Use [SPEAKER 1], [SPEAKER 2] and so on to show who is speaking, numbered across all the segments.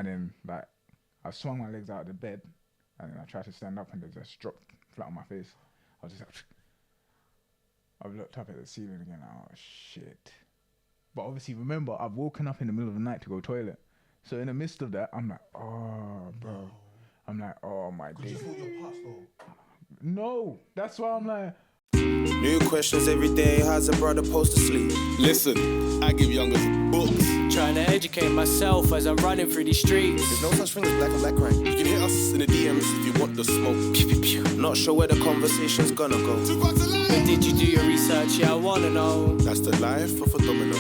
[SPEAKER 1] and then like I swung my legs out of the bed, and then I tried to stand up, and they just dropped flat on my face. I was just like, I've looked up at the ceiling again. Oh shit! But obviously, remember, I've woken up in the middle of the night to go toilet. So in the midst of that, I'm like, oh, bro. No. I'm like, oh my day.
[SPEAKER 2] You thought you were past, though?
[SPEAKER 1] No, that's why I'm like.
[SPEAKER 3] New questions every day. How's a brother supposed to sleep?
[SPEAKER 4] Listen, I give youngers books.
[SPEAKER 5] Trying to educate myself as I'm running through these streets.
[SPEAKER 3] There's no such thing as black and black crime.
[SPEAKER 4] You can hit us in the DMs if you want the smoke.
[SPEAKER 3] Pew, pew, pew. Not sure where the conversation's gonna go.
[SPEAKER 5] But did you do your research? Yeah, I wanna know.
[SPEAKER 4] That's the life of a domino.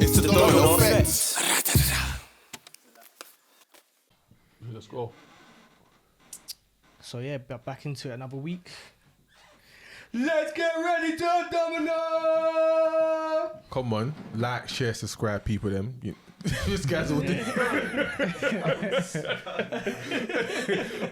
[SPEAKER 4] It's the
[SPEAKER 5] Domino
[SPEAKER 4] domino
[SPEAKER 5] effect.
[SPEAKER 4] effect.
[SPEAKER 2] Let's go.
[SPEAKER 6] So yeah, back into it another week.
[SPEAKER 2] Let's get ready to domino! Come on, like, share, subscribe, people. Them, this guy's all doing.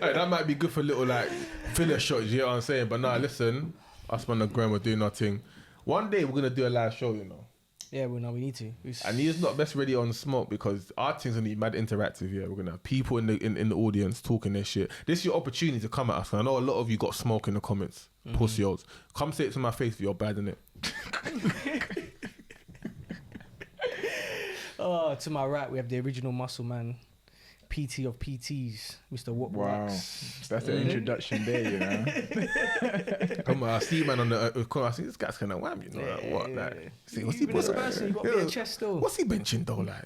[SPEAKER 2] That might be good for little like filler shots. You know what I'm saying? But nah, listen, us on the ground, we're doing nothing. One day we're gonna do a live show, you know.
[SPEAKER 6] Yeah, we need to.
[SPEAKER 2] And he's not best ready on smoke because our things gonna be mad interactive. Yeah, we're gonna have people in the audience talking their shit. This is your opportunity to come at us. I know a lot of you got smoke in the comments. Pussy-os. Come say it to my face if you're bad in it.
[SPEAKER 6] Oh, to my right, we have the original muscle man, PT of PTs, Mr. Whoop
[SPEAKER 1] Wow,
[SPEAKER 6] Wax.
[SPEAKER 1] that's the introduction there, you know.
[SPEAKER 2] Come on, I see man on the corner. I see this guy's kind of wham, you know, like, what? Like, see, what's he
[SPEAKER 6] person, you got a bit of chest still.
[SPEAKER 2] What's he benching though, like?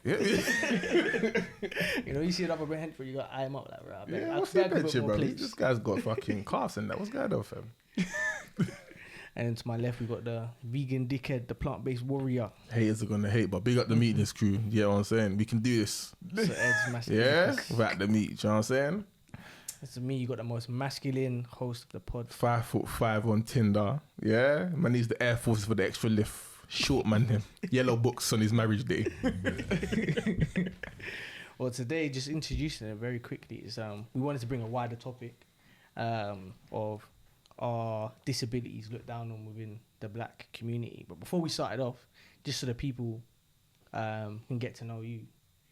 [SPEAKER 6] You know, you see another hand for you got to eye him up, like, right?
[SPEAKER 2] Yeah, what's he benching, bro? This guy's got fucking calves in that. What's going on, fam?
[SPEAKER 6] And to my left, we got the vegan dickhead, the plant-based warrior.
[SPEAKER 2] Haters are gonna hate, but big up the meat in this crew. You know what I'm saying? We can do this.
[SPEAKER 6] So Ed's massive.
[SPEAKER 2] Yeah, without the meat. You know what I'm saying?
[SPEAKER 6] That's me. You got the most masculine host of the pod.
[SPEAKER 2] 5'5" on Tinder. Yeah, man needs the Air Forces for the extra lift. Short man, them yellow books on his marriage day.
[SPEAKER 6] Well, today, just introducing it very quickly, is we wanted to bring a wider topic of our disabilities looked down on within the black community. But before we started off, just so the people can get to know you,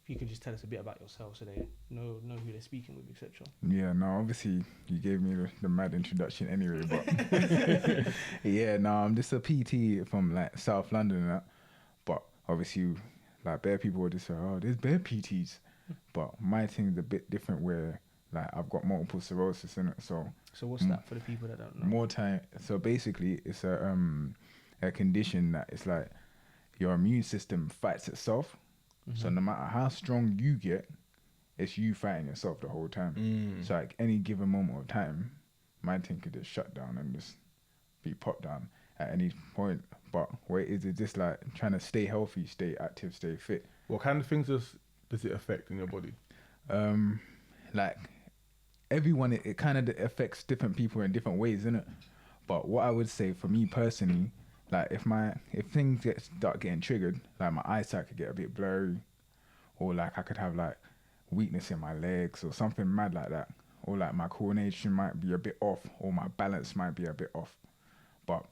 [SPEAKER 6] if you could just tell us a bit about yourself so they know who they're speaking with, etc.
[SPEAKER 1] Yeah, no, obviously you gave me the mad introduction anyway, but yeah, no, I'm just a PT from like South London and that. But obviously, like bare people would just say, oh, there's bare PTs. But my thing's a bit different where like I've got multiple sclerosis in it, so
[SPEAKER 6] what's that for the people that don't know?
[SPEAKER 1] More time. So basically, it's a condition that it's like your immune system fights itself. So no matter how strong you get, it's you fighting yourself the whole time. So like any given moment of time, my thing could just shut down and just be popped down at any point. But where is it just like trying to stay healthy, stay active, stay fit?
[SPEAKER 2] What kind of things does it affect in your body?
[SPEAKER 1] Like everyone, it kind of affects different people in different ways, innit? But what I would say for me personally, like if things start getting triggered, like my eyesight could get a bit blurry, or like I could have like weakness in my legs or something mad like that, or like my coordination might be a bit off, or my balance might be a bit off. But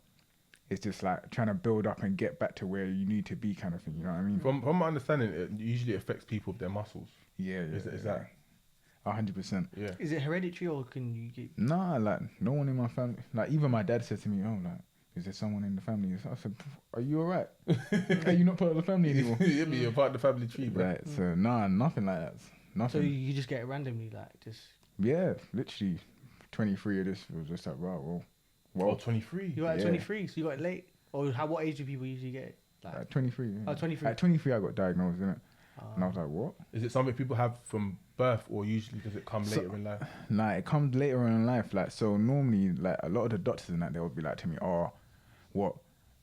[SPEAKER 1] it's just like trying to build up and get back to where you need to be, kind of thing. You know what I mean?
[SPEAKER 2] From my understanding, it usually affects people with their muscles.
[SPEAKER 1] Yeah. Is that 100%?
[SPEAKER 2] Yeah.
[SPEAKER 6] Is it hereditary or can you get?
[SPEAKER 1] Nah, like no one in my family. Like even my dad said to me, "Oh, like, is there someone in the family?" I said, "Are you alright? Are you not part of the family anymore?"
[SPEAKER 2] Yeah, but you're part of the family tree, bro.
[SPEAKER 1] Right. So nah, nothing like that. Nothing.
[SPEAKER 6] So you just get it randomly, like just.
[SPEAKER 1] Yeah, literally, 23 of this was just like, wow,
[SPEAKER 2] well, 23.
[SPEAKER 6] You got at 23, so you got it late. Or what age do people usually get it? Like
[SPEAKER 1] at 23. Yeah.
[SPEAKER 6] Oh, 23.
[SPEAKER 1] At 23, I got diagnosed, innit? And I was like, what?
[SPEAKER 2] Is it something people have from birth, or usually does it come later in life?
[SPEAKER 1] Nah, it comes later in life. Like, so normally, like a lot of the doctors and that, they would be like to me, "Oh, what?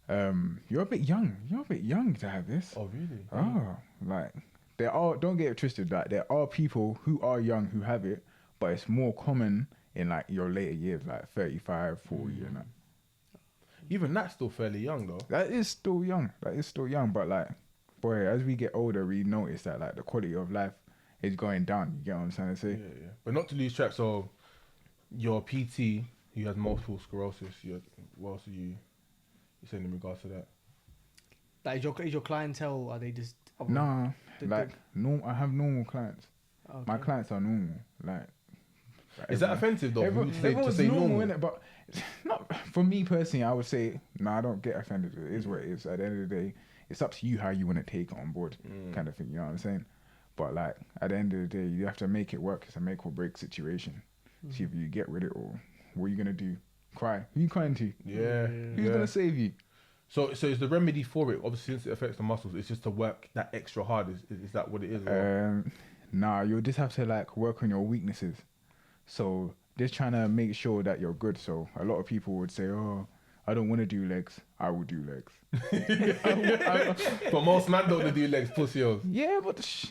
[SPEAKER 1] You're a bit young. You're a bit young to have this."
[SPEAKER 2] Oh, really?
[SPEAKER 1] Oh, like there are. Don't get it twisted. Like there are people who are young who have it, but it's more common in like your later years, like 35, 40, and that.
[SPEAKER 2] Even that's still fairly young, though.
[SPEAKER 1] That is still young. But like, boy, as we get older, we notice that like the quality of life is going down. You get what I'm trying to say?
[SPEAKER 2] Yeah. But not to lose track. So, your PT, who has multiple sclerosis. What else are you saying in regards to that?
[SPEAKER 6] Like, is your clientele? Are they just?
[SPEAKER 1] Nah, I have normal clients. My clients are normal. Like,
[SPEAKER 2] Is that offensive though?
[SPEAKER 1] Everyone,
[SPEAKER 2] To
[SPEAKER 1] everyone's
[SPEAKER 2] say
[SPEAKER 1] normal,
[SPEAKER 2] normal.
[SPEAKER 1] innit? But not for me personally. I would say, no, I don't get offended. It is what it is. At the end of the day, it's up to you how you want to take it on board, kind of thing. You know what I'm saying? But like at the end of the day, you have to make it work. It's a make or break situation. See if you get with it or what are you gonna do? Cry? Who you crying to?
[SPEAKER 2] Yeah.
[SPEAKER 1] Who's gonna save you?
[SPEAKER 2] So is the remedy for it? Obviously, since it affects the muscles, it's just to work that extra hard. Is that what it is? Or?
[SPEAKER 1] Nah, you'll just have to like work on your weaknesses. So just trying to make sure that you're good. So a lot of people would say, "Oh, I don't want to do legs. I will do legs."
[SPEAKER 2] But most men don't want to do legs, pussies.
[SPEAKER 1] Yeah, but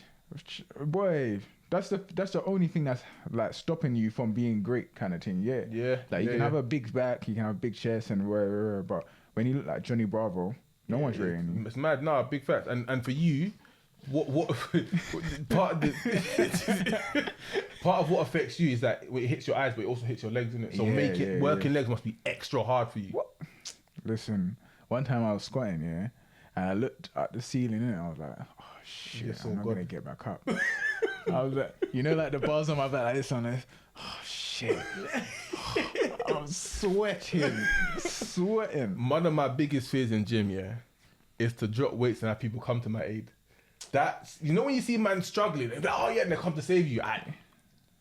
[SPEAKER 1] boy, that's the only thing that's like stopping you from being great, kind of thing. Yeah,
[SPEAKER 2] Yeah.
[SPEAKER 1] Like you can have a big back, you can have a big chest, and whatever. But when you look like Johnny Bravo, no one's rating you.
[SPEAKER 2] It's mad. Nah, big facts. And for you, what part of part of what affects you is that it hits your eyes, but it also hits your legs, isn't it? So working legs must be extra hard for you.
[SPEAKER 1] What? Listen, one time I was squatting, and I looked at the ceiling, and I was like, "Oh shit, I'm not gonna get back up." I was like, like the bars on my back, like this on this. Oh shit, I'm sweating.
[SPEAKER 2] One of my biggest fears in gym, is to drop weights and have people come to my aid. That's, when you see man struggling, and they're like, oh yeah, and they come to save you.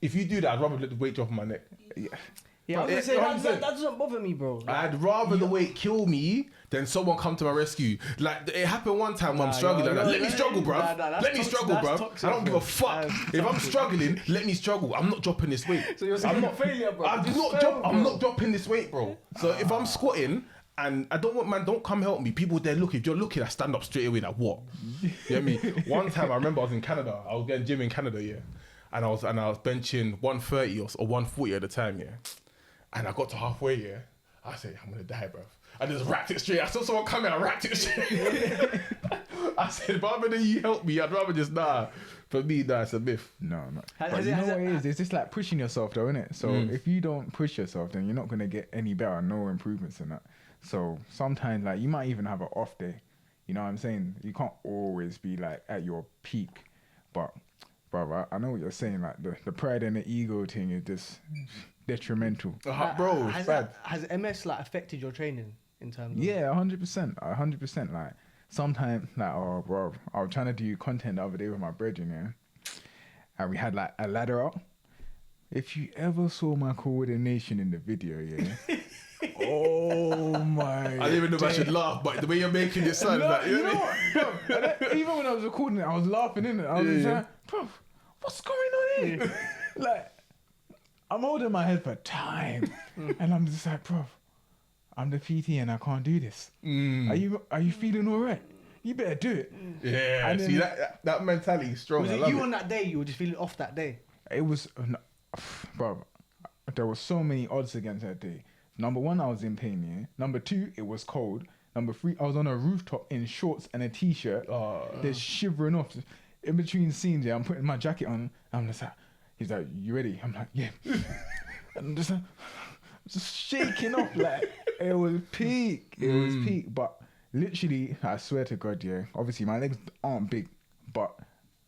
[SPEAKER 2] If you do that, I'd rather let the weight drop on my neck.
[SPEAKER 6] Yeah, I was gonna say that doesn't bother me, bro.
[SPEAKER 2] I'd rather the weight kill me than someone come to my rescue. Like it happened one time when I'm struggling. Let me struggle, bruv. Let me struggle, bruv. I don't give a fuck. If I'm struggling, let me struggle. I'm not dropping this weight.
[SPEAKER 6] So you're saying failure, bro.
[SPEAKER 2] I'm not dropping this weight, bro. So if I'm squatting and I don't want man, don't come help me. People there look. If you're looking, I stand up straight away. Like what? You know what I mean? One time I remember I was in Canada. I was getting gym in Canada, and I was benching 130 or 140 at the time, And I got to halfway, I said, I'm gonna die, bruv. I just racked it straight. I saw someone coming, I racked it straight. I said, rather than you help me, I'd rather just nah. For me, nah, it's a myth.
[SPEAKER 1] No. But you know what it is? It's just like pushing yourself though, innit? So if you don't push yourself, then you're not gonna get any better, no improvements in that. So sometimes like you might even have an off day. You know what I'm saying? You can't always be like at your peak. But brother, I know what you're saying, like the pride and the ego thing is just detrimental.
[SPEAKER 2] Bro,
[SPEAKER 6] has MS like affected your training in terms of
[SPEAKER 1] 100%. Like sometimes like, oh bro, I was trying to do content the other day with my brethren, and we had like a ladder up. If you ever saw my coordination in the video, oh my,
[SPEAKER 2] I didn't even know if I should laugh, but the way you're making it sound, like,
[SPEAKER 1] you know what, bro, even when I was recording it, I was laughing in it. I was just like, bro, what's going on here? Like, I'm holding my head for time, and I'm just like, bro, I'm the PT and I can't do this. Are you feeling all right? You better do it.
[SPEAKER 2] Yeah,
[SPEAKER 1] and
[SPEAKER 2] see that mentality is strong.
[SPEAKER 6] Was it you on that day? You were just feeling off that day?
[SPEAKER 1] It was, bro, there were so many odds against that day. Number one, I was in pain, Number two, it was cold. Number three, I was on a rooftop in shorts and a t-shirt. They're shivering off. In between scenes, I'm putting my jacket on. I'm just like, he's like, you ready? I'm like, yeah. And I'm just like, just shaking off. Like, it was peak. It was peak. But literally, I swear to God, obviously my legs aren't big, but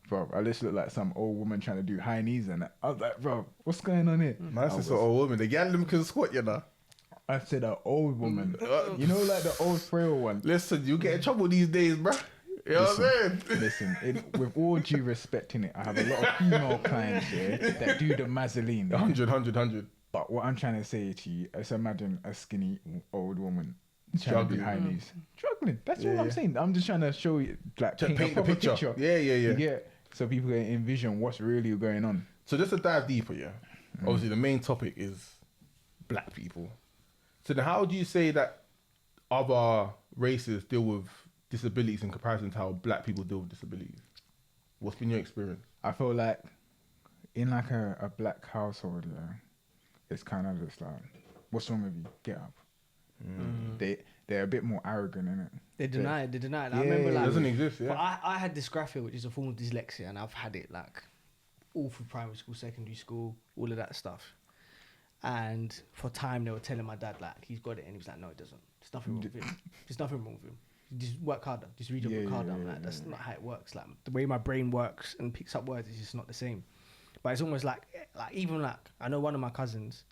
[SPEAKER 1] bro, I just look like some old woman trying to do high knees and I was like, bro, what's going on here?
[SPEAKER 2] That's just an old woman. The gal them can squat,
[SPEAKER 1] I said an old woman. You know, like the old frail one.
[SPEAKER 2] Listen, you get in trouble these days, bro. You know what I'm saying?
[SPEAKER 1] Listen, with all due respect in it, I have a lot of female clients that do the Mazzoline.
[SPEAKER 2] 100.
[SPEAKER 1] But what I'm trying to say to you is imagine a skinny old woman trying to do high knees. Struggling. That's all I'm saying. I'm just trying to show you, like, paint the picture.
[SPEAKER 2] Yeah.
[SPEAKER 1] So people can envision what's really going on.
[SPEAKER 2] So just to dive deeper, obviously the main topic is black people. So then how do you say that other races deal with disabilities in comparison to how black people deal with disabilities? What's been your experience?
[SPEAKER 1] I feel like in like a black household, it's kind of just like, what's wrong with you? Get up. They're a bit more arrogant, innit?
[SPEAKER 6] They deny it. I remember, like,
[SPEAKER 2] it doesn't exist,
[SPEAKER 6] But I had dysgraphia, which is a form of dyslexia, and I've had it like all through primary school, secondary school, all of that stuff. And for time, they were telling my dad, like, he's got it, and he was like, no, it doesn't. There's nothing wrong with him. There's nothing wrong with him. Just work harder. Just read your book harder. I'm like, that's not how it works. Like, the way my brain works and picks up words is just not the same. But it's almost like even like I know one of my cousins,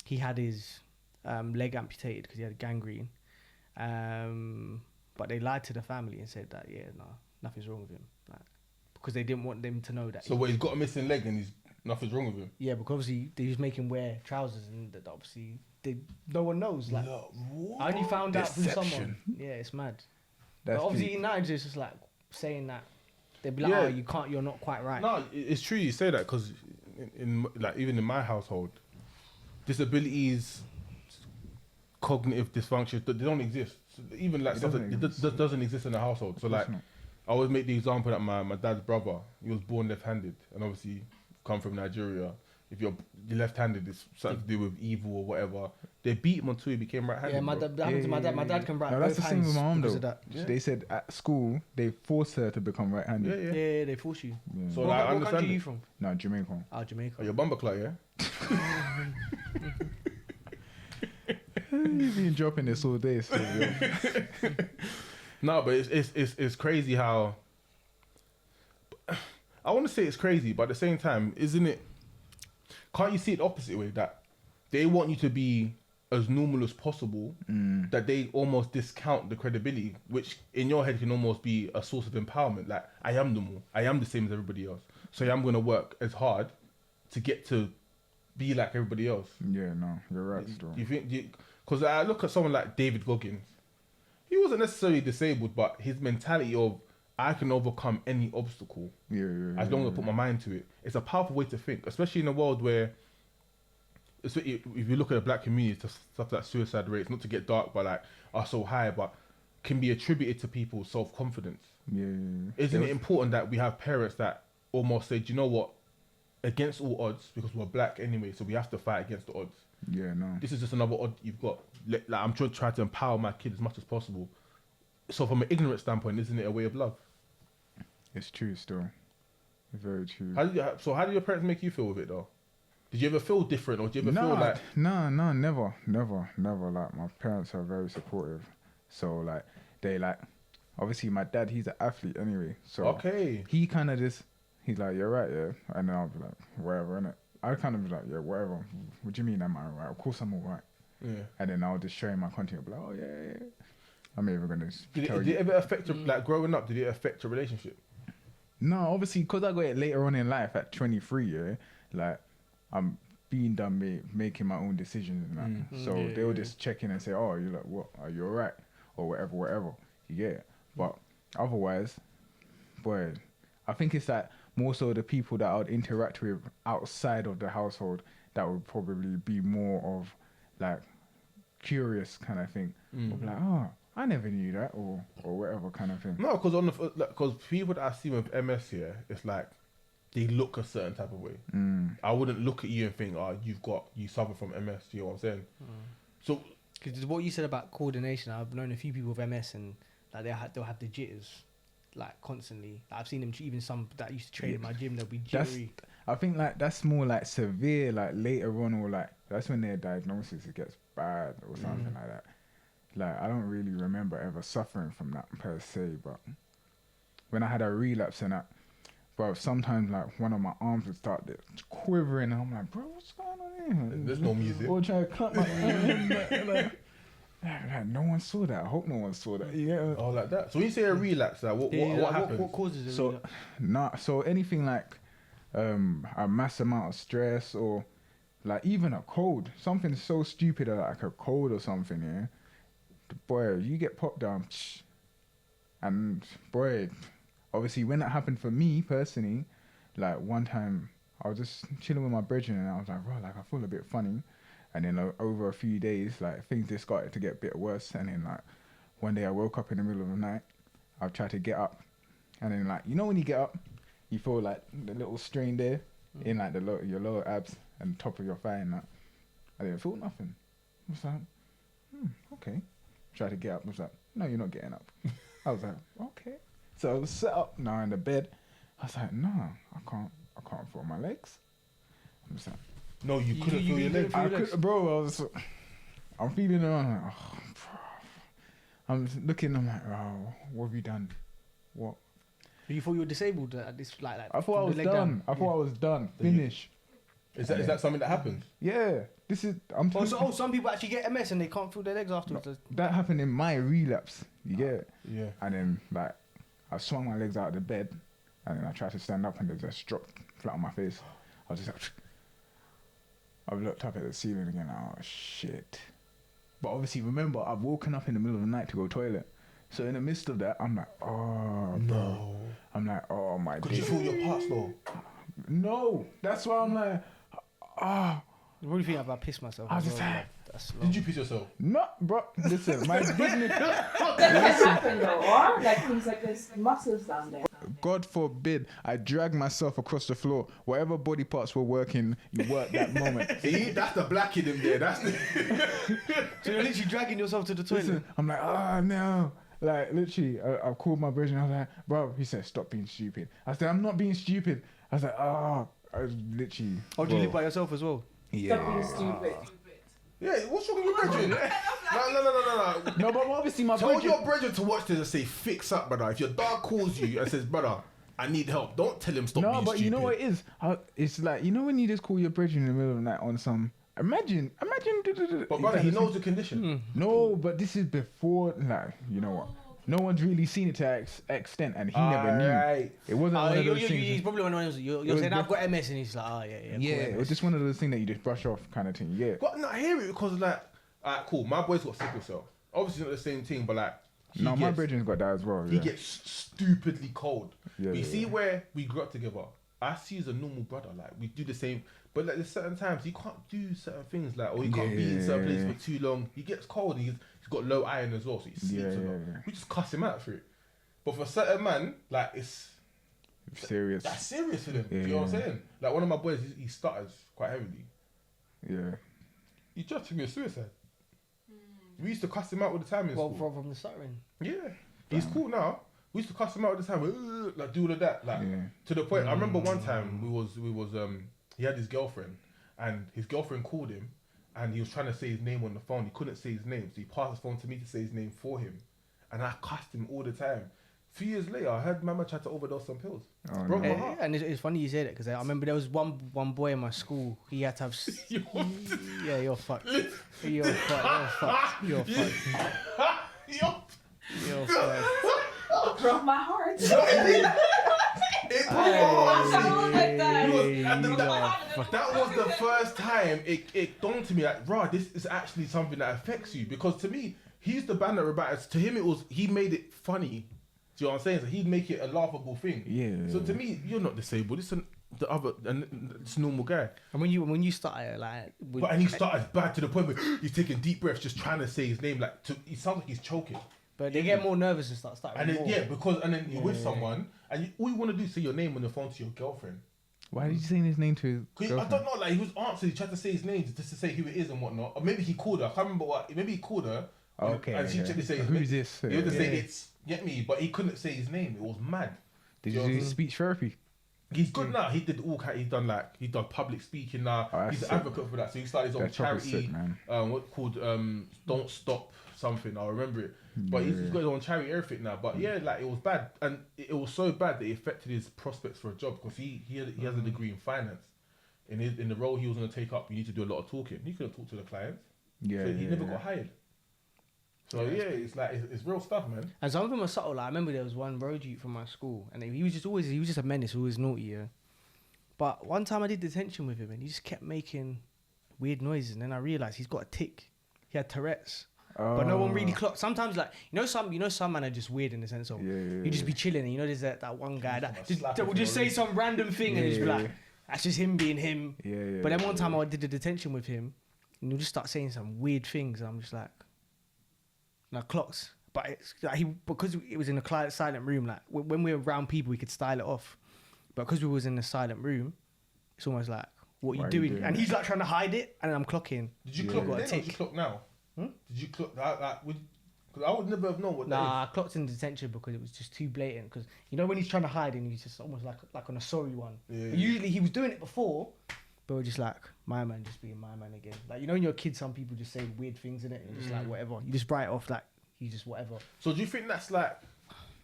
[SPEAKER 6] he had his leg amputated because he had gangrene. But they lied to the family and said that nothing's wrong with him, like, because they didn't want them to know that.
[SPEAKER 2] So he's got a missing leg and nothing's wrong with him.
[SPEAKER 6] Yeah, because obviously they was making wear trousers and that obviously no one knows. Like, I only found out from someone. Yeah, it's mad. But obviously in that it's just like saying that they'd be like, you're not quite right.
[SPEAKER 2] No, it's true you say that because in like even in my household, disabilities, cognitive dysfunction, they don't exist. So even like stuff that doesn't exist in the household. So like, I always make the example that my dad's brother, he was born left-handed, and obviously come from Nigeria. If you're left-handed, it's something to do with evil or whatever. They beat him until he became right-handed.
[SPEAKER 6] Yeah, that happened to my dad. My dad can write both
[SPEAKER 1] that's the same with my mom
[SPEAKER 6] because
[SPEAKER 1] though.
[SPEAKER 6] of that.
[SPEAKER 1] They said at school they forced her to become right-handed.
[SPEAKER 6] Yeah, they force you.
[SPEAKER 1] Yeah.
[SPEAKER 2] So
[SPEAKER 6] What
[SPEAKER 2] like, I
[SPEAKER 6] country are
[SPEAKER 2] understand
[SPEAKER 6] you
[SPEAKER 2] it.
[SPEAKER 6] from?
[SPEAKER 1] No, Jamaica.
[SPEAKER 6] Oh, Jamaica.
[SPEAKER 2] Oh, you're bumper clock, yeah?
[SPEAKER 1] You've been dropping this all day, so yeah.
[SPEAKER 2] No, but it's crazy how. I want to say it's crazy, but at the same time, isn't it? Can't you see it the opposite way, that they want you to be as normal as possible, that they almost discount the credibility, which in your head can almost be a source of empowerment. Like, I am normal, I am the same as everybody else, so I'm gonna work as hard to get to be like everybody else.
[SPEAKER 1] Yeah, no, you're right. Still.
[SPEAKER 2] You think? Because I look at someone like David Goggins. He wasn't necessarily disabled, but his mentality of I can overcome any obstacle as long as I put my mind to it. It's a powerful way to think, especially in a world where, if you look at the black community, stuff like suicide rates, not to get dark, but like are so high, but can be attributed to people's self-confidence. Isn't it important that we have parents that almost say, do you know what, against all odds, because we're black anyway, so we have to fight against the odds.
[SPEAKER 1] Yeah, no.
[SPEAKER 2] This is just another odd you've got. Like, I'm trying to empower my kids as much as possible. So from an ignorant standpoint, isn't it a way of love?
[SPEAKER 1] It's true still. It's very true.
[SPEAKER 2] How do your parents make you feel with it though? Did you ever feel different, or did you ever feel like...
[SPEAKER 1] No, never. Like, my parents are very supportive. So like, they like, obviously my dad, he's an athlete anyway. So
[SPEAKER 2] okay,
[SPEAKER 1] he kind of just, he's like, you're right, yeah. And then I'll be like, whatever, innit? I kind of be like, yeah, whatever. What do you mean am I right? Of course I'm all right.
[SPEAKER 2] Yeah.
[SPEAKER 1] And then I'll just show him my content. I'll be like, oh yeah. I'm even gonna
[SPEAKER 2] Did it ever affect your, like growing up? Did it affect your relationship?
[SPEAKER 1] No, obviously, because I got it later on in life at 23, yeah, like, I'm being done making my own decisions and that. So they'll just check in and say, oh, you're like, what? Are you all right? Or whatever. You get it. But otherwise, boy, I think it's like more so the people that I would interact with outside of the household that would probably be more of like curious kind of thing. Of like, oh, I never knew that, or whatever kind of thing.
[SPEAKER 2] No, because people that I see with MS here, it's like they look a certain type of way. I wouldn't look at you and think, oh, you suffer from MS. You know what I'm saying? So,
[SPEAKER 6] because what you said about coordination, I've known a few people with MS and like they'll have the jitters like constantly. Like, I've seen them, even some that used to train in my gym, they'll be jittery.
[SPEAKER 1] I think like that's more like severe, like later on, or like that's when their diagnosis it gets bad or something like that. Like, I don't really remember ever suffering from that per se, but when I had a relapse and that, bro, sometimes like one of my arms would start quivering, and I'm like, bro, what's going on here?
[SPEAKER 2] There's no music.
[SPEAKER 1] Or trying to clap my hand, like, no one saw that. I hope no one saw that. Yeah.
[SPEAKER 2] Oh, like that. So when you say a relapse, like what happens?
[SPEAKER 6] What causes a relapse?
[SPEAKER 1] So anything like a mass amount of stress, or like even a cold, something so stupid like a cold or something, yeah. Boy, you get popped down, and boy, obviously when that happened for me personally, like one time I was just chilling with my brethren and I was like, bro, like I feel a bit funny, and then over a few days, like things just started to get a bit worse, and then like one day I woke up in the middle of the night, I tried to get up, and then like, you know when you get up, you feel like the little strain there in like your lower abs and top of your thigh and that, I didn't feel nothing. I was like, okay. Tried to get up. I was like, no, you're not getting up. I was like, okay. So I was set up now in the bed. I was like, no, I can't feel my legs. I was like,
[SPEAKER 2] no, you couldn't feel your legs.
[SPEAKER 1] I could, bro. I'm feeling around. I'm like, oh, bro. I'm looking. I'm like, oh, what have you done? What?
[SPEAKER 6] You thought you were disabled at this, like
[SPEAKER 1] I thought I was
[SPEAKER 6] leg
[SPEAKER 1] done.
[SPEAKER 6] down?
[SPEAKER 1] I thought I was done. Finish.
[SPEAKER 2] Is that something that happens?
[SPEAKER 1] Yeah. This is. I'm.
[SPEAKER 6] Some people actually get MS and they can't feel their legs afterwards.
[SPEAKER 1] That happened in my relapse. You get it?
[SPEAKER 2] Yeah.
[SPEAKER 1] And then like, I swung my legs out of the bed, and then I tried to stand up, and they just dropped flat on my face. I was just like, I looked up at the ceiling again. Oh shit! But obviously, remember, I've woken up in the middle of the night to go toilet. So in the midst of that, I'm like, oh no. I'm like, oh my.
[SPEAKER 2] Could you feel your parts though?
[SPEAKER 1] No, that's why I'm like, ah.
[SPEAKER 6] What do you think about piss myself?
[SPEAKER 1] I was just like,
[SPEAKER 2] Did you piss yourself?
[SPEAKER 1] no, bro. Listen, my business.
[SPEAKER 7] That can happen though, or like things like this, muscles down there.
[SPEAKER 1] God forbid, I dragged myself across the floor. Whatever body parts were working, you worked that moment.
[SPEAKER 2] See, that's the black in him there. That's the.
[SPEAKER 6] So you're literally dragging yourself to the toilet.
[SPEAKER 1] Listen, I'm like, oh no. Like, literally, I called my brother and I was like, bro, he said, stop being stupid. I said, I'm not being stupid. I was like, I was literally.
[SPEAKER 6] Oh, do you live by yourself as well?
[SPEAKER 1] Yeah.
[SPEAKER 7] Stop being stupid.
[SPEAKER 2] Yeah, what's wrong with your brethren? No.
[SPEAKER 1] No, but obviously my
[SPEAKER 2] Tell
[SPEAKER 1] brother.
[SPEAKER 2] your brethren to watch this and say, fix up, brother. If your dog calls you and says, brother, I need help, don't tell him stop being
[SPEAKER 1] No, but
[SPEAKER 2] stupid.
[SPEAKER 1] you know what it is? It's like, you know when you just call your brother in the middle of the night on some. Imagine.
[SPEAKER 2] But brother, he knows the condition.
[SPEAKER 1] No, but this is before, like, you know what? No one's really seen it to extent, and he never knew.
[SPEAKER 2] Alright.
[SPEAKER 1] It wasn't one of those
[SPEAKER 6] He's
[SPEAKER 1] things.
[SPEAKER 6] probably one of those. You're
[SPEAKER 1] was
[SPEAKER 6] saying, I've got MS, and he's like, oh, yeah.
[SPEAKER 1] Yeah,
[SPEAKER 6] cool,
[SPEAKER 1] it
[SPEAKER 6] MS.
[SPEAKER 1] was just one of those things that you just brush off kind of thing. Yeah.
[SPEAKER 2] Got not hear it because like, alright, cool. My boy's got sickle cell. Obviously not the same thing, but like,
[SPEAKER 1] No, my brethren's got that as well.
[SPEAKER 2] he
[SPEAKER 1] Yeah.
[SPEAKER 2] gets stupidly cold.
[SPEAKER 1] Yeah,
[SPEAKER 2] But you
[SPEAKER 1] yeah,
[SPEAKER 2] see
[SPEAKER 1] yeah.
[SPEAKER 2] where we grew up together. I see you as a normal brother. Like we do the same, but like there's certain times you can't do certain things. Like or you can't be in certain places for too long. He gets cold. And he's got low iron as well, so he sleeps a lot.
[SPEAKER 1] Yeah.
[SPEAKER 2] We just cuss him out for it. But for certain man, like it's
[SPEAKER 1] Serious.
[SPEAKER 2] that's serious for them.
[SPEAKER 1] Yeah,
[SPEAKER 2] you know what I'm
[SPEAKER 1] yeah.
[SPEAKER 2] saying? Like one of my boys, he stutters quite heavily.
[SPEAKER 1] Yeah.
[SPEAKER 2] He tried to commit suicide. We used to cuss him out all the time in
[SPEAKER 6] Well,
[SPEAKER 2] school.
[SPEAKER 6] from the stuttering.
[SPEAKER 2] Yeah, he's cool now. We used to cuss him out all the time, like do all of that, like
[SPEAKER 1] Yeah.
[SPEAKER 2] to the point. I remember one time he had his girlfriend, and his girlfriend called him, and he was trying to say his name on the phone. He couldn't say his name, so he passed the phone to me to say his name for him, and I cussed him all the time. A few years later, I heard Mama tried to overdose on pills.
[SPEAKER 1] Oh,
[SPEAKER 2] Broke
[SPEAKER 1] no.
[SPEAKER 2] my heart.
[SPEAKER 6] And it's funny you say that because I remember there was one boy in my school. He had to have. Yeah, you're fucked. You're fucked. You're fucked. You're fucked.
[SPEAKER 7] Broke my heart.
[SPEAKER 2] It broke my heart.
[SPEAKER 7] Someone like that.
[SPEAKER 2] That was the first time it dawned to me like, rah, this is actually something that affects you. Because to me, he's the banner about it. To him, he made it funny. Do you know what I'm saying? So he'd make it a laughable thing.
[SPEAKER 1] Yeah.
[SPEAKER 2] So to me, you're not disabled. It's this normal guy.
[SPEAKER 6] And when you started like,
[SPEAKER 2] And he started bad to the point where he's taking deep breaths, just trying to say his name. Like, he sounds like he's choking.
[SPEAKER 6] but they get more nervous and start stuttering.
[SPEAKER 2] And then,
[SPEAKER 6] more.
[SPEAKER 2] and then you're with someone, and all you want to do is say your name on the phone to your girlfriend.
[SPEAKER 1] Why did you say his name to his
[SPEAKER 2] 'Cause I
[SPEAKER 1] girlfriend?
[SPEAKER 2] don't know, like he was answering, he tried to say his name just to say who it is and whatnot. Or maybe he called her. I can't remember what. Maybe he called her.
[SPEAKER 1] Okay.
[SPEAKER 2] And she
[SPEAKER 1] okay.
[SPEAKER 2] tried to say,
[SPEAKER 1] Who's this?
[SPEAKER 2] He had to say
[SPEAKER 1] Yeah.
[SPEAKER 2] it's get me, but he couldn't say his name. It was mad.
[SPEAKER 1] Did
[SPEAKER 2] You
[SPEAKER 1] you
[SPEAKER 2] know
[SPEAKER 1] do
[SPEAKER 2] what I'm
[SPEAKER 1] speech therapy?
[SPEAKER 2] He's good now. He did all. He done public speaking now.
[SPEAKER 1] Oh, that's
[SPEAKER 2] He's an
[SPEAKER 1] sick.
[SPEAKER 2] advocate for that. So he started his own
[SPEAKER 1] That chop is
[SPEAKER 2] charity.
[SPEAKER 1] sick, man.
[SPEAKER 2] What called Don't Stop something. I remember it. But he's got his own charity everything now. But yeah, like it was bad, and it was so bad that it affected his prospects for a job because he has a degree in finance. In the role he was going to take up, you need to do a lot of talking. He couldn't talk to the clients.
[SPEAKER 1] Yeah.
[SPEAKER 2] So he
[SPEAKER 1] yeah,
[SPEAKER 2] never
[SPEAKER 1] yeah.
[SPEAKER 2] got hired. So yeah, it's like it's real stuff, man.
[SPEAKER 6] And some of them are subtle. Like I remember there was one road youth from my school, and he was just a menace, always naughty. Yeah. But one time I did detention with him, and he just kept making weird noises, and then I realized he's got a tick. He had Tourettes. But no one really clocked. Sometimes, like some men are just weird in the sense of you just be chilling, and there's that one guy that will just say some random thing and just be like, that's just him being him.
[SPEAKER 1] Yeah.
[SPEAKER 6] But then one time I did the detention with him, and he'll just start saying some weird things, and I'm just like clocks. But it's like because it was in a silent room. Like when we were around people, we could style it off. But because we was in a silent room, it's almost like, what are you doing? And he's like trying to hide it, and I'm clocking.
[SPEAKER 2] Did you clock then or did you clock now? Did you clock that? Because I would never have known what that is.
[SPEAKER 6] Nah, I clocked in detention because it was just too blatant. Because you know when he's trying to hide and he's just almost like on a sorry one.
[SPEAKER 2] Yeah.
[SPEAKER 6] But usually he was doing it before, but we're just like my man just being my man again. Like you know when you're a kid, some people just say weird things in it and just like whatever. You just write it off like he's just whatever.
[SPEAKER 2] So do you think that's like,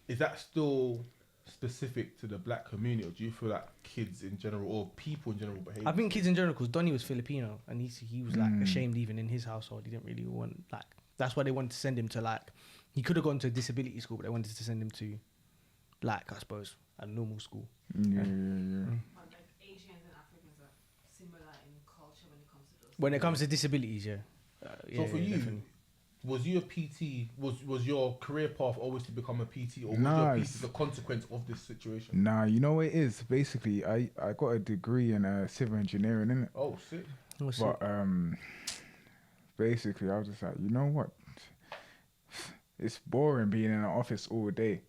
[SPEAKER 2] is that still specific to the black community, or do you feel like kids in general or people in general behave?
[SPEAKER 6] I think kids in general, because Donnie was Filipino and he was like ashamed even in his household. He didn't really want, like, that's why they wanted to send him to, like, he could have gone to a disability school, but they wanted to send him to, like, I suppose, a normal school.
[SPEAKER 1] Yeah.
[SPEAKER 8] But like Asians and Africans are similar in culture when it comes to those.
[SPEAKER 6] When it comes to disabilities, yeah.
[SPEAKER 2] So for you,
[SPEAKER 6] definitely.
[SPEAKER 2] was you a PT? Was your career path always to become a PT, or was
[SPEAKER 1] Nah,
[SPEAKER 2] your PT the consequence of this situation?
[SPEAKER 1] Nah, you know what it is? Basically, I got a degree in civil engineering, innit?
[SPEAKER 2] Oh, sick.
[SPEAKER 1] But basically, I was just like, you know what? It's boring being in an office all day.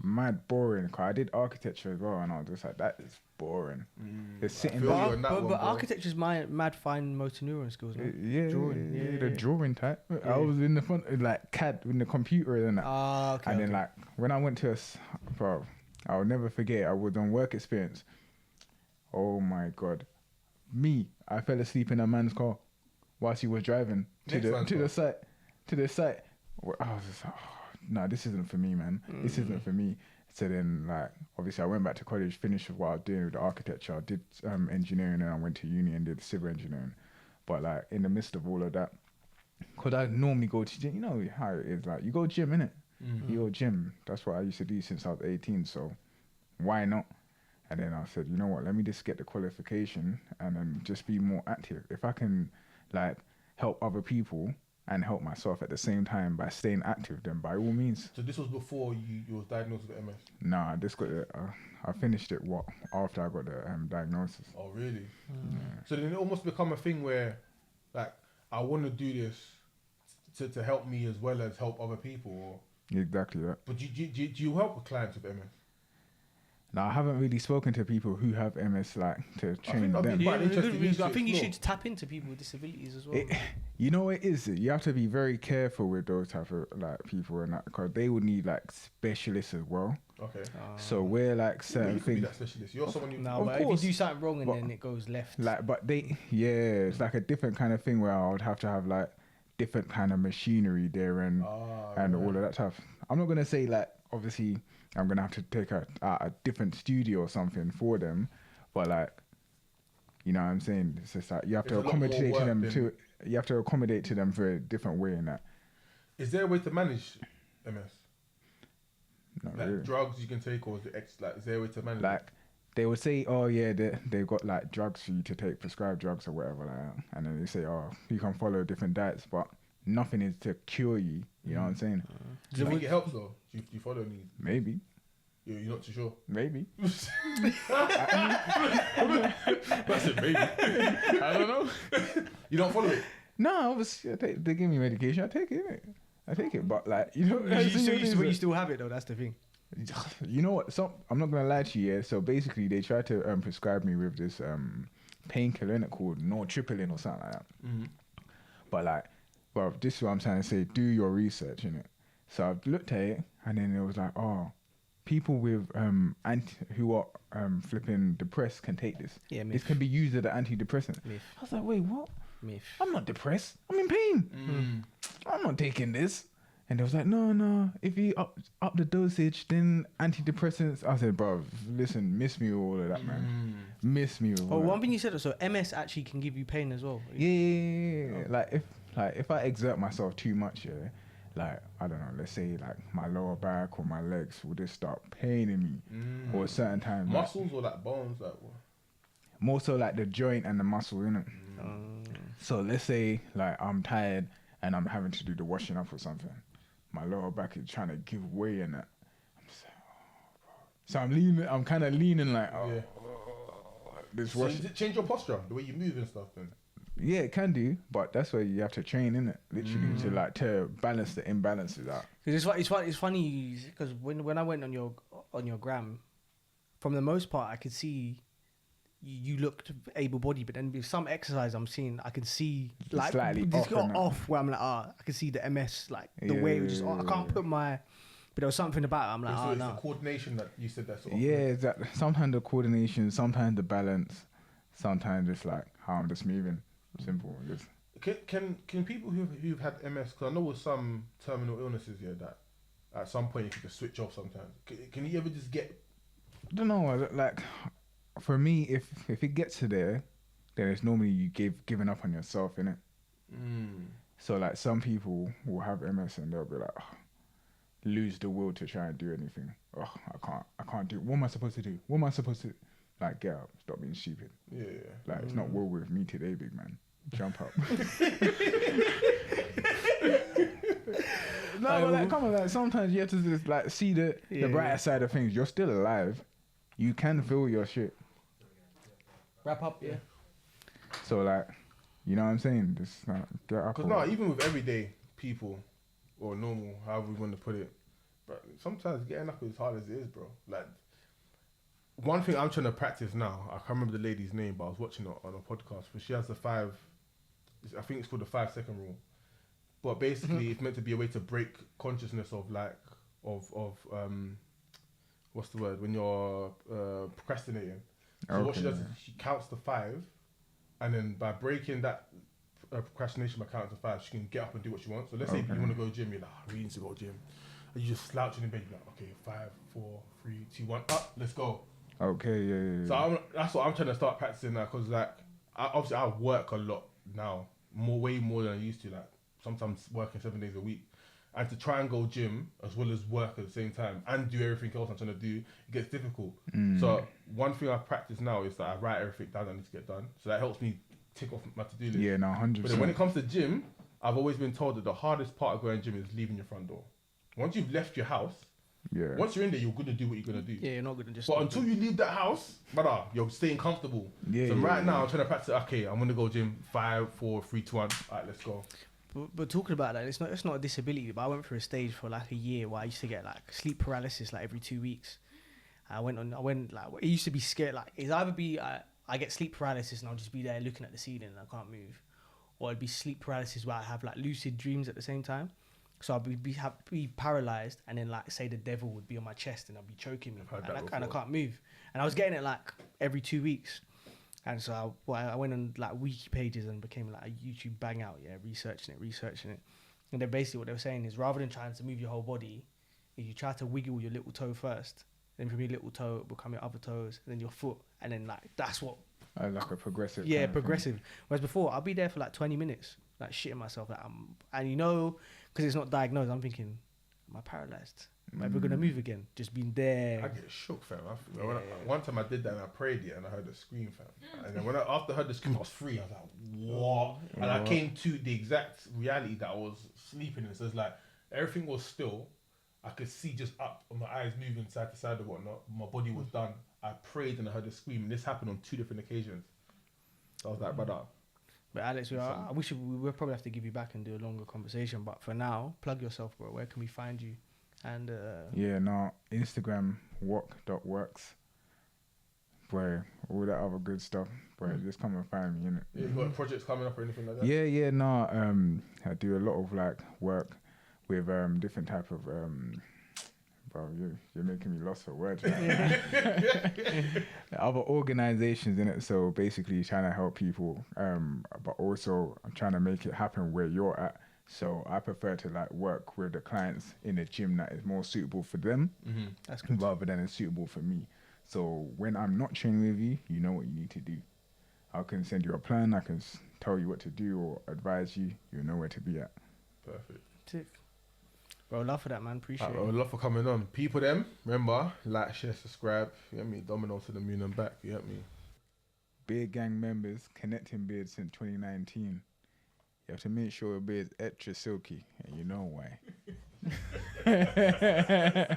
[SPEAKER 1] Mad boring. Cause I did architecture as well, and I was just like, that is boring. Just sitting
[SPEAKER 2] feel
[SPEAKER 1] there.
[SPEAKER 2] you on that one,
[SPEAKER 6] But
[SPEAKER 2] bro.
[SPEAKER 6] architecture's mad fine motor neuron skills, man.
[SPEAKER 1] Yeah,
[SPEAKER 6] Drawing,
[SPEAKER 1] the drawing type. I was in the front, like CAD with the computer and that.
[SPEAKER 6] Okay.
[SPEAKER 1] And then like when I went to bro, I'll never forget. I was on work experience. Oh my god, I fell asleep in a man's car whilst he was driving to the site. I was just like, oh, nah, this isn't for me, man. This isn't for me. So then, like, obviously, I went back to college, finished what I was doing with the architecture. I did engineering, and I went to uni and did civil engineering. But like in the midst of all of that, because I normally go to gym, you know how it is. Like you go gym, innit? You go gym. That's what I used to do since I was 18. So why not? And then I said, you know what? Let me just get the qualification and then just be more active. If I can, like, help other people and help myself at the same time by staying active, then by all means.
[SPEAKER 2] So this was before you was diagnosed with MS?
[SPEAKER 1] Nah, I just got I finished it after I got the diagnosis.
[SPEAKER 2] Oh, really? So then it almost become a thing where, like, I want to do this to help me as well as help other people. Or...
[SPEAKER 1] Exactly that.
[SPEAKER 2] But do you help with clients with MS?
[SPEAKER 1] Now, I haven't really spoken to people who have MS, like, to train them.
[SPEAKER 6] I think you should tap into people with disabilities as well.
[SPEAKER 1] You know what it is? You have to be very careful with those type of like people and that, because they would need like specialists as well.
[SPEAKER 2] Okay.
[SPEAKER 1] So we're like certain
[SPEAKER 2] you could be
[SPEAKER 1] things.
[SPEAKER 2] that specialist. You're someone you...
[SPEAKER 6] No,
[SPEAKER 1] Of
[SPEAKER 6] but if
[SPEAKER 1] course.
[SPEAKER 6] you do something wrong and then it goes left.
[SPEAKER 1] Like, but it's like a different kind of thing where I would have to have like different kind of machinery there and all of that stuff. I'm not gonna say like obviously I'm gonna have to take a different studio or something for them, but like, you know what I'm saying? It's just like you have to accommodate to them you have to accommodate to them for a different way in that.
[SPEAKER 2] Is there a way to manage MS?
[SPEAKER 1] Not
[SPEAKER 2] Like
[SPEAKER 1] really.
[SPEAKER 2] drugs you can take, or is there a way to manage?
[SPEAKER 1] Like they would say, oh yeah, they've got like drugs for you to take, prescribed drugs or whatever, like that. And then they say, oh, you can follow different diets, but nothing is to cure you. You know what I'm saying?
[SPEAKER 2] Do you think it helps though? Do you follow any?
[SPEAKER 1] Maybe,
[SPEAKER 2] You're not too sure.
[SPEAKER 1] maybe.
[SPEAKER 2] That's it, baby.
[SPEAKER 1] I don't know.
[SPEAKER 2] You don't follow it.
[SPEAKER 1] No, obviously, they give me medication. I take it. Innit? I take it, but like you know,
[SPEAKER 6] You still have it though. That's the thing.
[SPEAKER 1] you know what? I'm not gonna lie to you. Yeah. So basically, they tried to prescribe me with this painkiller called nortriptyline or something like that. But like, well, this is what I'm trying to say. Do your research in it. So I've looked at it, and then it was like, oh, people with who are flipping depressed can take this.
[SPEAKER 6] Yeah,
[SPEAKER 1] this
[SPEAKER 6] myth.
[SPEAKER 1] can be used as an antidepressant.
[SPEAKER 6] Myth.
[SPEAKER 1] I was like, wait, what?
[SPEAKER 6] Myth.
[SPEAKER 1] I'm not depressed. I'm in pain. I'm not taking this. And they was like, no. If you up the dosage, then antidepressants. I said, bro, listen, miss me with all of that, man. Miss me with all
[SPEAKER 6] Oh,
[SPEAKER 1] that.
[SPEAKER 6] one thing you said, so MS actually can give you pain as well.
[SPEAKER 1] Yeah. Like if I exert myself too much, yeah, like I don't know, let's say like my lower back or my legs will just start paining me, or a certain time.
[SPEAKER 2] Muscles or like bones, like what?
[SPEAKER 1] More so like the joint and the muscle, innit? So let's say like I'm tired and I'm having to do the washing up or something. My lower back is trying to give way in that. I'm just like, oh, bro. So I'm leaning. I'm kind of leaning like, this
[SPEAKER 2] So
[SPEAKER 1] wash.
[SPEAKER 2] does it change your posture, the way you move and stuff? Then
[SPEAKER 1] Yeah, it can do, but that's where you have to train, innit? Literally to balance the imbalances out.
[SPEAKER 6] Because it's funny because when I went on your gram, from the most part I could see you looked able-bodied, but then with some exercise I'm seeing, I can see like
[SPEAKER 1] slightly
[SPEAKER 6] it's
[SPEAKER 1] off
[SPEAKER 6] got
[SPEAKER 1] and that.
[SPEAKER 6] off where I'm like, I can see the MS, like the way it was just, I can't put my, but there was something about it. I'm like,
[SPEAKER 2] so it's
[SPEAKER 6] no.
[SPEAKER 2] the coordination that you said that's sort of
[SPEAKER 1] Yeah, exactly. Sometimes the coordination, sometimes the balance, sometimes it's like how I'm just moving. Simple. Just.
[SPEAKER 2] Can people who've had MS, because I know with some terminal illnesses, yeah, that at some point you can just switch off sometimes. Can you ever just get
[SPEAKER 1] don't know. Like, for me, if it gets to there, then it's normally you giving up on yourself, innit? So like some people will have MS and they'll be like, oh, lose the will to try and do anything. Oh, I can't do. What am I supposed to do? What am I supposed to? Like, get up, stop being stupid.
[SPEAKER 2] Yeah.
[SPEAKER 1] Like, it's not will with me today, big man. Jump up. No, but like, come on, like, sometimes you have to just like see the brighter side of things. You're still alive. You can feel your shit.
[SPEAKER 6] Wrap up, yeah.
[SPEAKER 1] So like, you know what I'm saying? Just get up.
[SPEAKER 2] Because no, even with everyday people or normal, however we want to put it, but sometimes getting up is as hard as it is, bro. Like, one thing I'm trying to practice now, I can't remember the lady's name, but I was watching it on a podcast, but she has the I think it's called the 5-second rule. But basically, it's meant to be a way to break consciousness of like, what's the word? When you're procrastinating. So what she does is she counts to 5, and then by breaking that procrastination by counting to 5, she can get up and do what she wants. So let's say you want to go to the gym, you're like, I really need to go to the gym. And you just slouch in bed, you're like, okay, 5, 4, 3, 2, 1, up, let's go.
[SPEAKER 1] Okay, yeah.
[SPEAKER 2] So that's what I'm trying to start practicing now, because like, obviously I work a lot now, way more than I used to, like sometimes working 7 days a week. And to try and go gym as well as work at the same time and do everything else I'm trying to do, it gets difficult. So one thing I practice now is that I write everything down I need to get done. So that helps me tick off my to-do list.
[SPEAKER 1] Yeah, no, 100%.
[SPEAKER 2] But then when it comes to gym, I've always been told that the hardest part of going gym is leaving your front door. Once you've left your house, once you're in there, you're going to do what you're going to do.
[SPEAKER 6] Yeah, you're not going to just...
[SPEAKER 2] But until you leave that house, brother, you're staying comfortable. So right now, I'm trying to practice, okay, I'm going to go gym, 5, 4, 3, 2, 1. All right, let's go.
[SPEAKER 6] But talking about that, it's not a disability, but I went through a stage for like a year where I used to get like sleep paralysis like every 2 weeks. I went like, it used to be scared, like it's either be I get sleep paralysis and I'll just be there looking at the ceiling and I can't move, or it'd be sleep paralysis where I have like lucid dreams at the same time. So I'll be paralyzed, and then like say the devil would be on my chest and I'll be choking me, and I kind of can't move. And I was getting it like every 2 weeks. And so I went on like wiki pages and became like a YouTube bang out, researching it. And then basically what they were saying is, rather than trying to move your whole body, if you try to wiggle your little toe first, then from your little toe it will become your other toes, and then your foot, and then like that's what.
[SPEAKER 1] Like a progressive.
[SPEAKER 6] Yeah, progressive. Whereas before I'll be there for like 20 minutes, like shitting myself, like and you know, because it's not diagnosed, I'm thinking, am I paralyzed? Am I ever gonna move again? Just being there.
[SPEAKER 2] I get shook, fam. One time I did that and I prayed it and I heard a scream, fam. And then after I heard the scream, I was free. I was like, what? And I came to the exact reality that I was sleeping in. So it's like everything was still. I could see just up, my eyes moving side to side and whatnot. My body was done. I prayed and I heard a scream, and this happened on 2 different occasions. So I was like, brother.
[SPEAKER 6] But Alex, I wish we'll probably have to give you back and do a longer conversation. But for now, plug yourself, bro. Where can we find you? And
[SPEAKER 1] Instagram walk.works, boy, all that other good stuff, boy. Just come and find me, innit?
[SPEAKER 2] Yeah, you got projects coming up or anything like that?
[SPEAKER 1] I do a lot of like work with different type of bro, you're making me lost for words. Other organizations in it, so basically trying to help people, but also I'm trying to make it happen where you're at. So I prefer to like work with the clients in a gym that is more suitable for them,
[SPEAKER 6] that's good,
[SPEAKER 1] rather than it's suitable for me. So when I'm not training with you, you know what you need to do. I can send you a plan. I can tell you what to do or advise you. You know where to be at.
[SPEAKER 2] Perfect.
[SPEAKER 6] Tick. Bro, love for that, man. Appreciate it.
[SPEAKER 2] Love for coming on. People, them, remember, like, share, subscribe. You get me? Domino to the moon and back. You get me?
[SPEAKER 1] Beard gang members connecting beards since 2019. You have to make sure your beard's extra silky, and you know why.